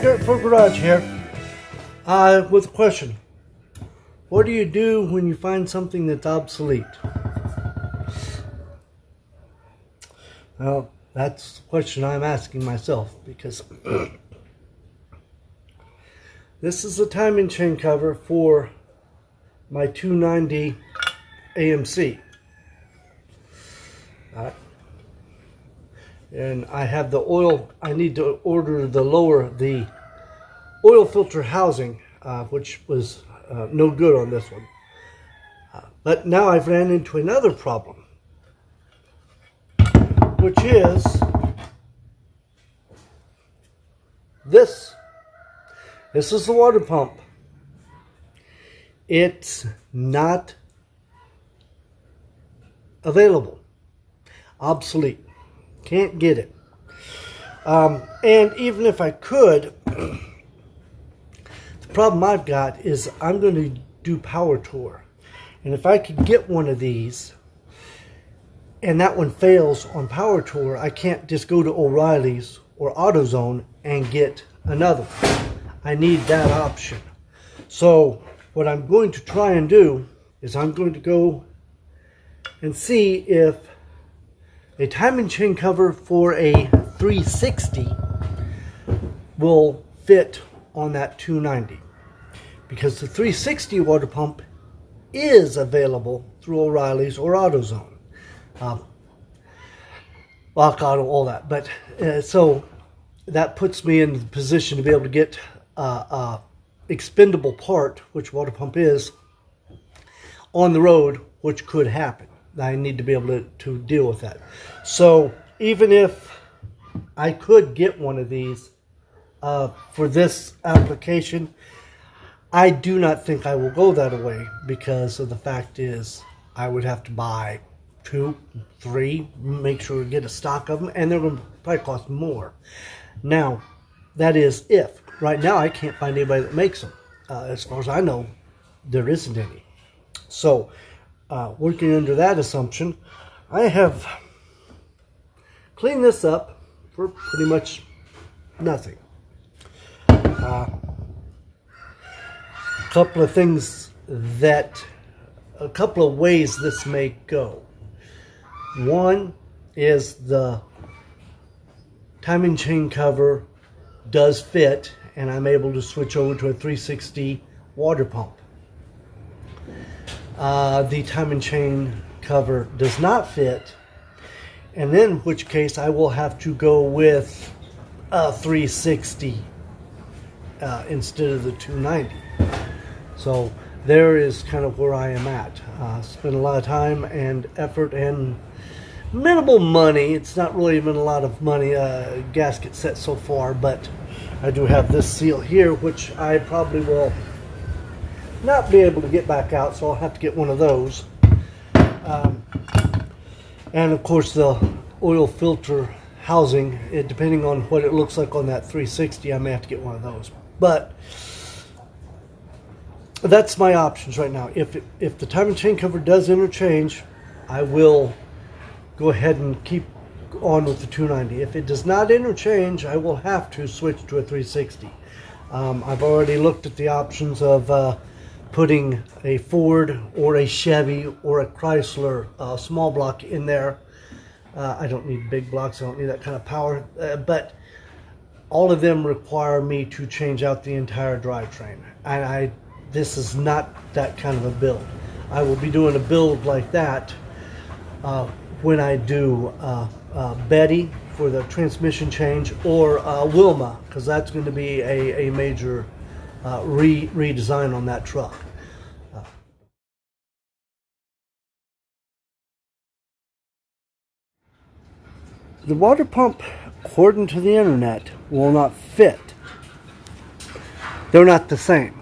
Dirt for Garage here. With a question. What do you do when you find something that's obsolete? Well, that's the question I'm asking myself, because this is the timing chain cover for my 290 AMC. And I have the oil. I need to order the oil filter housing, which was no good on this one. But now I've ran into another problem, which is this. This is the water pump. It's not available. Obsolete. Can't get it. And even if I could, the problem I've got is I'm going to do Power Tour. And if I could get one of these and that one fails on Power Tour, I can't just go to O'Reilly's or AutoZone and get another one. I need that option. So what I'm going to try and do is I'm going to go and see if a timing chain cover for a 360 will fit on that 290. Because the 360 water pump is available through O'Reilly's or AutoZone. Lock Auto, all that. But so that puts me in the position to be able to get expendable part, which water pump is, on the road, which could happen. I need to be able to deal with that. So even if I could get one of these for this application, I do not think I will go that way, because of the fact is I would have to buy 2, 3, make sure to get a stock of them, and they're going to probably cost more. Now, that is if. Right now, I can't find anybody that makes them. As far as I know, there isn't any. So, working under that assumption, I have cleaned this up for pretty much nothing. A couple of ways this may go. One is the timing chain cover does fit, and I'm able to switch over to a 360 water pump. The timing chain cover does not fit, and then in which case I will have to go with a 360 instead of the 290. So there is kind of where I am at. Spent a lot of time and effort and minimal money. It's not really even a lot of money, gasket set so far, but I do have this seal here, which I probably will not be able to get back out, so I'll have to get one of those. And of course the oil filter housing, depending on what it looks like on that 360, I may have to get one of those. But that's my options right now. If the timing chain cover does interchange, I will go ahead and keep on with the 290. If it does not interchange, I will have to switch to a 360. I've already looked at the options of putting a Ford or a Chevy or a Chrysler small block in there. I don't need big blocks. I don't need that kind of power. But all of them require me to change out the entire drivetrain. And this is not that kind of a build. I will be doing a build like that when I do Betty for the transmission change, or Wilma, because that's going to be a major redesign on that truck. The water pump, according to the internet, will not fit. They're not the same.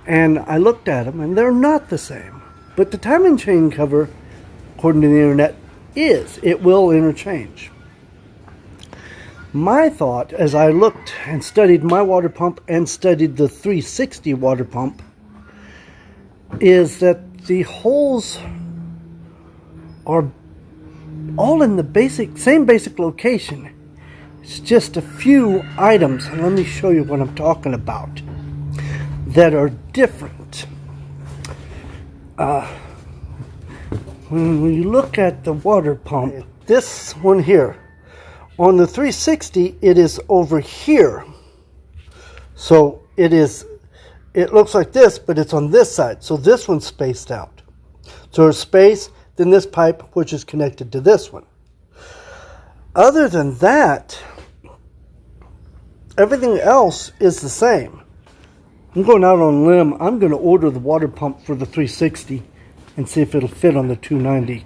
And I looked at them, and they're not the same. But the timing chain cover, according to the internet, is. It will interchange. My thought, as I looked and studied my water pump and studied the 360 water pump, is that the holes are all in the same basic location, It's just a few items, and let me show you what I'm talking about, that are different. When you look at the water pump, this one here, on the 360, it is over here. So it looks like this, but it's on this side. So this one's spaced out. So there's space, then this pipe, which is connected to this one. Other than that, everything else is the same. I'm going out on a limb. I'm going to order the water pump for the 360 and see if it'll fit on the 290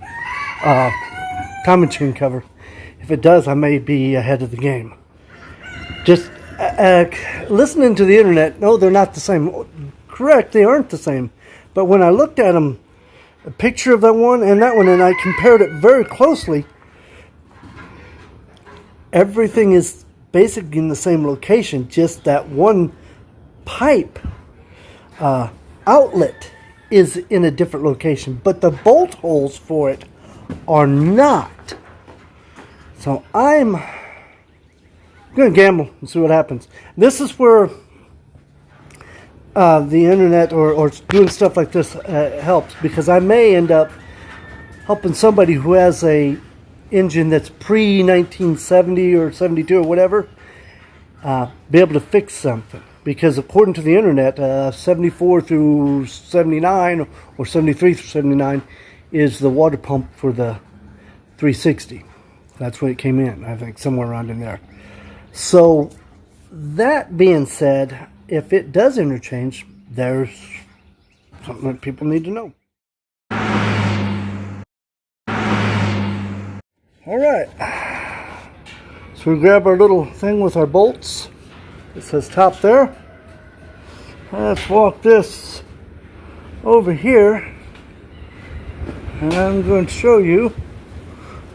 timing chain cover. If it does, I may be ahead of the game. Just listening to the internet, no, they're not the same. Correct, they aren't the same. But when I looked at them, a picture of that one, and I compared it very closely, everything is basically in the same location, just that one pipe outlet is in a different location, but the bolt holes for it are not. So I'm going to gamble and see what happens. This is where the internet or doing stuff like this helps, because I may end up helping somebody who has a engine that's pre-1970 or 72 or whatever, be able to fix something. Because according to the internet, 74 through 79 or 73 through 79 is the water pump for the 360. That's when it came in, I think, somewhere around in there. So that being said, if it does interchange, there's something that people need to know. All right, so we grab our little thing with our bolts. It says top there. Let's walk this over here, and I'm going to show you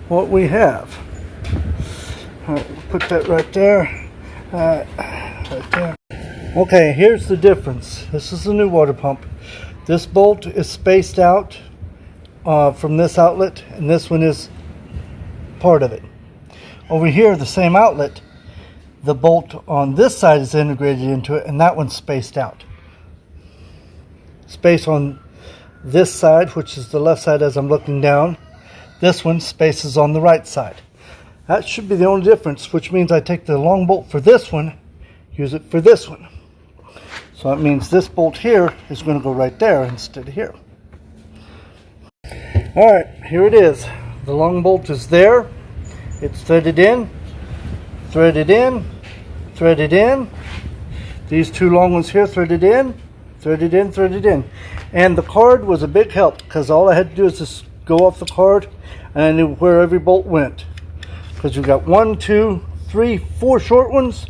what we have. All right, we'll put that right there. Right there. Okay, here's the difference. This is the new water pump. This bolt is spaced out from this outlet, and this one is part of it. Over here, the same outlet, the bolt on this side is integrated into it, and that one's spaced out. Space on this side, which is the left side as I'm looking down. This one spaces on the right side. That should be the only difference, which means I take the long bolt for this one, use it for this one. So that means this bolt here is going to go right there instead of here. All right, here it is. The long bolt is there. It's threaded in, threaded in, threaded in. These two long ones here threaded in, threaded in, threaded in. And the card was a big help, because all I had to do is just go off the card and I knew where every bolt went. Because you've got 1, 2, 3, 4 short ones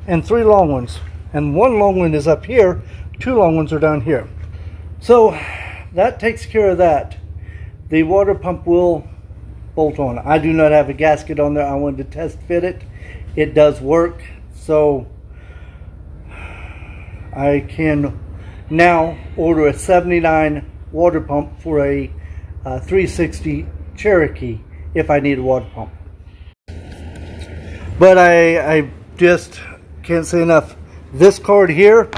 and 3 long ones. And one long one is up here, 2 long ones are down here. So that takes care of that. The water pump will bolt on. I do not have a gasket on there. I wanted to test fit it. It does work. So I can now order a 79 water pump for a 360 Cherokee if I need a water pump. But I just can't say enough. This card here,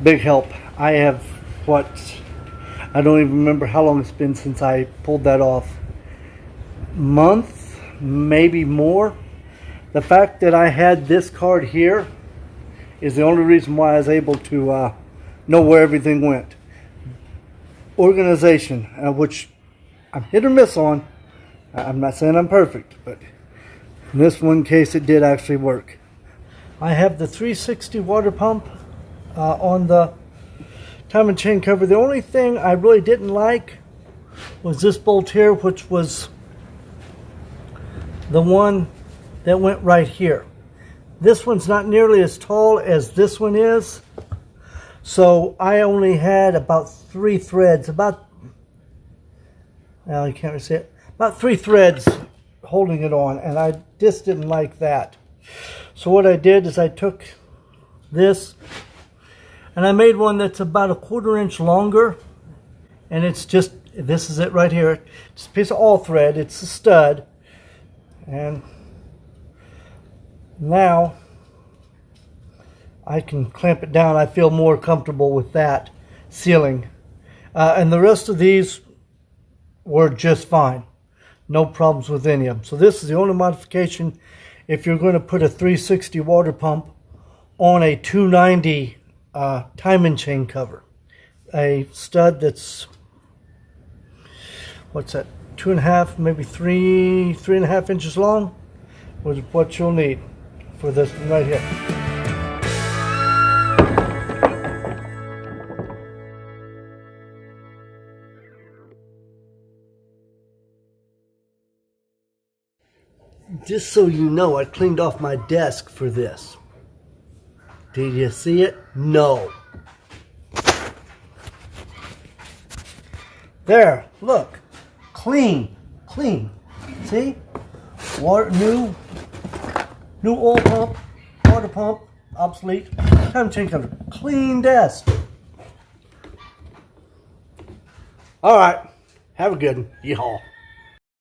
big help. I have I don't even remember how long it's been since I pulled that off. Month, maybe more. The fact that I had this card here is the only reason why I was able to know where everything went. Organization, which I'm hit or miss on. I'm not saying I'm perfect, but in this one case it did actually work. I have the 360 water pump on the timing chain cover. The only thing I really didn't like was this bolt here, which was the one that went right here. This one's not nearly as tall as this one is, so I only had about 3 threads, well, you can't really see it, about 3 threads holding it on, and I just didn't like that. So what I did is I took this and I made one that's about 1/4 inch longer, and it's This is it right here. It's a piece of all thread. It's a stud. And now I can clamp it down. I feel more comfortable with that sealing. And the rest of these were just fine. No problems with any of them. So this is the only modification if you're going to put a 360 water pump on a 290 timing chain cover. A stud that's, what's that, 2.5, maybe 3.5 inches long was what you'll need for this one right here. Just so you know, I cleaned off my desk for this. Did you see it? No. There, look. Clean. See? Water, new oil pump, water pump, obsolete. Time change cover. Clean desk. All right. Have a good one. Yeehaw.